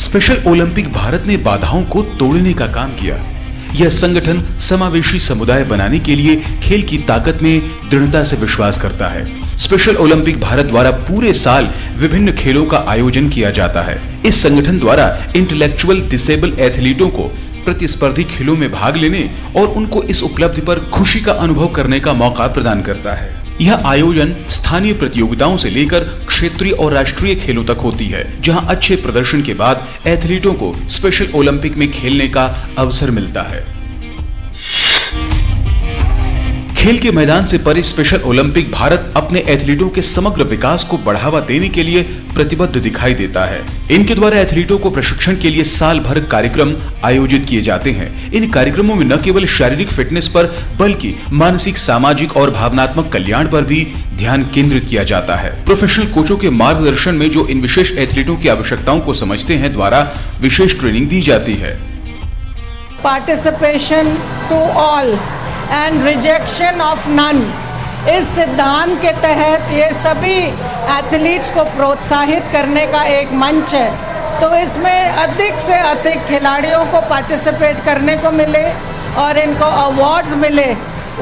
Special Olympic Bharat ने बाधाओं को तोड़ने का काम किया। यह संगठन समावेशी समुदाय बनाने के लिए खेल की ताकत में दृढ़ता से विश्वास करता है। स्पेशल ओलंपिक भारत द्वारा पूरे साल विभिन्न खेलों का आयोजन किया जाता है। इस संगठन द्वारा इंटेलेक्चुअल डिसेबल एथलीटों को प्रतिस्पर्धी खेलों में भाग लेने और उनको इस उपलब्धि पर खुशी का अनुभव करने का मौका प्रदान करता है। यह आयोजन स्थानीय प्रतियोगिताओं से लेकर क्षेत्रीय और राष्ट्रीय खेलों तक होती है, जहां अच्छे प्रदर्शन के बाद एथलीटों को स्पेशल ओलंपिक में खेलने का अवसर मिलता है। खेल के मैदान से परे स्पेशल ओलंपिक भारत अपने एथलीटों के समग्र विकास को बढ़ावा देने के लिए प्रतिबद्ध दिखाई देता है। इनके द्वारा एथलीटों को प्रशिक्षण के लिए साल भर कार्यक्रम आयोजित किए जाते हैं। इन कार्यक्रमों में न केवल शारीरिक फिटनेस पर बल्कि मानसिक, सामाजिक और भावनात्मक कल्याण पर भी ध्यान केंद्रित किया जाता है। प्रोफेशनल कोचों के मार्गदर्शन में जो इन विशेष एथलीटों की आवश्यकताओं को समझते हैं द्वारा विशेष ट्रेनिंग दी जाती है। Participation to all and rejection of none, इस सिद्धांत के तहत ये सभी एथलीट्स को प्रोत्साहित करने का एक मंच है। तो इसमें अधिक से अधिक खिलाड़ियों को पार्टिसिपेट करने को मिले और इनको अवार्ड्स मिले,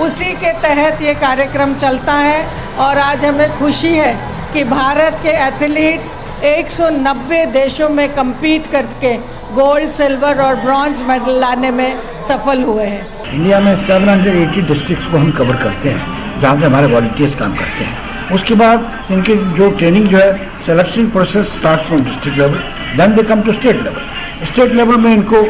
उसी के तहत ये कार्यक्रम चलता है। और आज हमें खुशी है कि भारत के एथलीट्स 190 देशों में compete करके गोल्ड, सिल्वर और ब्रॉन्ज मेडल लाने में सफल हुए हैं। इंडिया में 780 डिस्ट्रिक्ट्स को हम कवर करते हैं, जहाँ से हमारे वॉलंटियर्स काम करते हैं। उसके बाद इनकी जो ट्रेनिंग जो है, selection process start from district level, then they come to state level. State level में इनको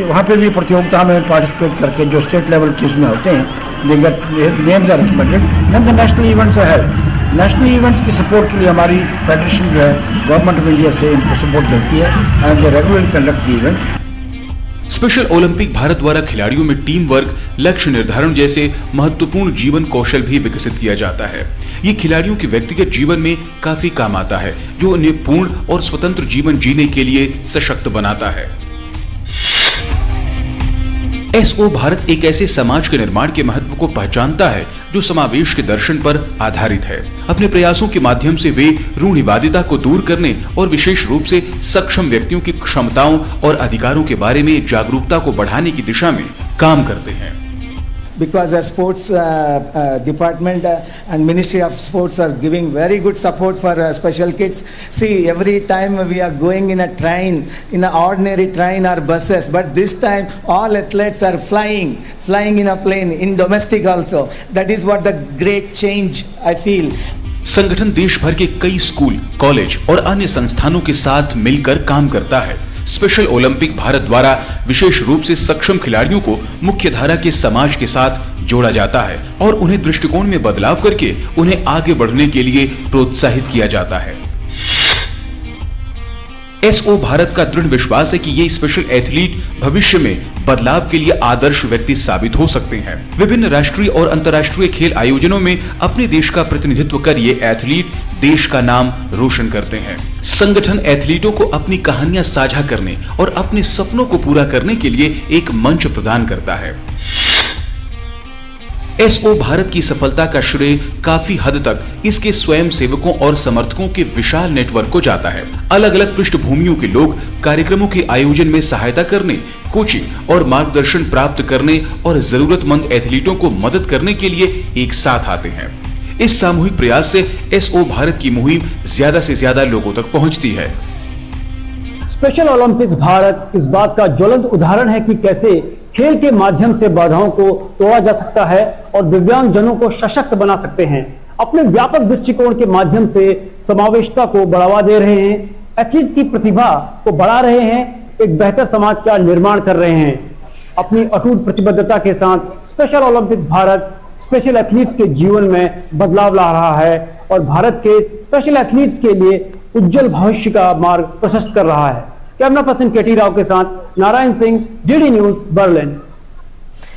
वहाँ पे भी प्रतियोगिता में पार्टिसिपेट करके जो स्टेट लेवल के इसमें होते हैं, they get names are recommended, then the national events are held. National events की सपोर्ट के लिए हमारी फेडरेशन जो है गवर्नमेंट ऑफ इंडिया से इनको सपोर्ट मिलती है and they regularly conduct the event. Special Olympic Bharat द्वारा खिलाड़ियों में टीम वर्क, लक्ष्य निर्धारण जैसे महत्वपूर्ण जीवन कौशल भी विकसित किया जाता है। ये खिलाड़ियों के व्यक्तिगत जीवन में काफी काम आता है, जो उन्हें पूर्ण और स्वतंत्र जीवन जीने के लिए सशक्त बनाता है। एसओ भारत एक ऐसे समाज के निर्माण के महत्व को पहचानता है जो समावेश के दर्शन पर आधारित है। अपने प्रयासों के माध्यम से वे रूढ़िवादिता को दूर करने और विशेष रूप से सक्षम व्यक्तियों की क्षमताओं और अधिकारों के बारे में जागरूकता को बढ़ाने की दिशा में काम करते हैं। Because the sports department and Ministry of Sports are giving very good support for special kids. See, every time we are going in a train, in an ordinary train or buses, but this time all athletes are flying in a plane, in domestic also. That is what the great change I feel. संगठन देश भर के कई school, college और अन्य संस्थानों के साथ मिलकर काम करता है। स्पेशल ओलंपिक भारत द्वारा विशेष रूप से सक्षम खिलाड़ियों को मुख्य धारा के समाज के साथ जोड़ा जाता है और उन्हें दृष्टिकोण में बदलाव करके उन्हें आगे बढ़ने के लिए प्रोत्साहित किया जाता है। एसओ भारत का दृढ़ विश्वास है कि ये स्पेशल एथलीट भविष्य में बदलाव के लिए आदर्श व्यक्ति साबित हो सकते हैं। विभिन्न राष्ट्रीय और अंतर्राष्ट्रीय खेल आयोजनों में अपने देश का प्रतिनिधित्व कर ये एथलीट देश का नाम रोशन करते हैं। संगठन एथलीटों को अपनी कहानियां साझा करने और अपने सपनों को पूरा करने के लिए एक मंच प्रदान करता है। एसओ भारत की सफलता का श्रेय काफी हद तक इसके स्वयं सेवकों और समर्थकों के विशाल नेटवर्क को जाता है। अलग अलग पृष्ठभूमियों के लोग कार्यक्रमों के आयोजन में सहायता करने, कोचिंग और मार्गदर्शन प्राप्त करने और जरूरतमंद एथलीटों को मदद करने के लिए एक साथ आते हैं। इस सामूहिक प्रयास से एसओ भारत की मुहिम ज्यादा से ज्यादा लोगों तक पहुंचती है। स्पेशल ओलंपिक्स भारत इस बात का ज्वलंत उदाहरण है कि कैसे खेल के माध्यम से बाधाओं को तोड़ा जा सकता है और दिव्यांग जनों को सशक्त बना सकते हैं। अपने व्यापक दृष्टिकोण के माध्यम से समावेशिता को बढ़ावा दे रहे हैं, एथलीट्स की प्रतिभा को बढ़ा रहे हैं, एक बेहतर समाज का निर्माण कर रहे हैं। अपनी अटूट प्रतिबद्धता के साथ special Olympics Bharat special athletes के जीवन में बदलाव ला रहा है और भारत के स्पेशल एथलीट्स के लिए उज्जवल भविष्य का मार्ग प्रशस्त कर रहा है। कैमरा पर्सन केटी राव के साथ Narayan Singh, DD news, Berlin.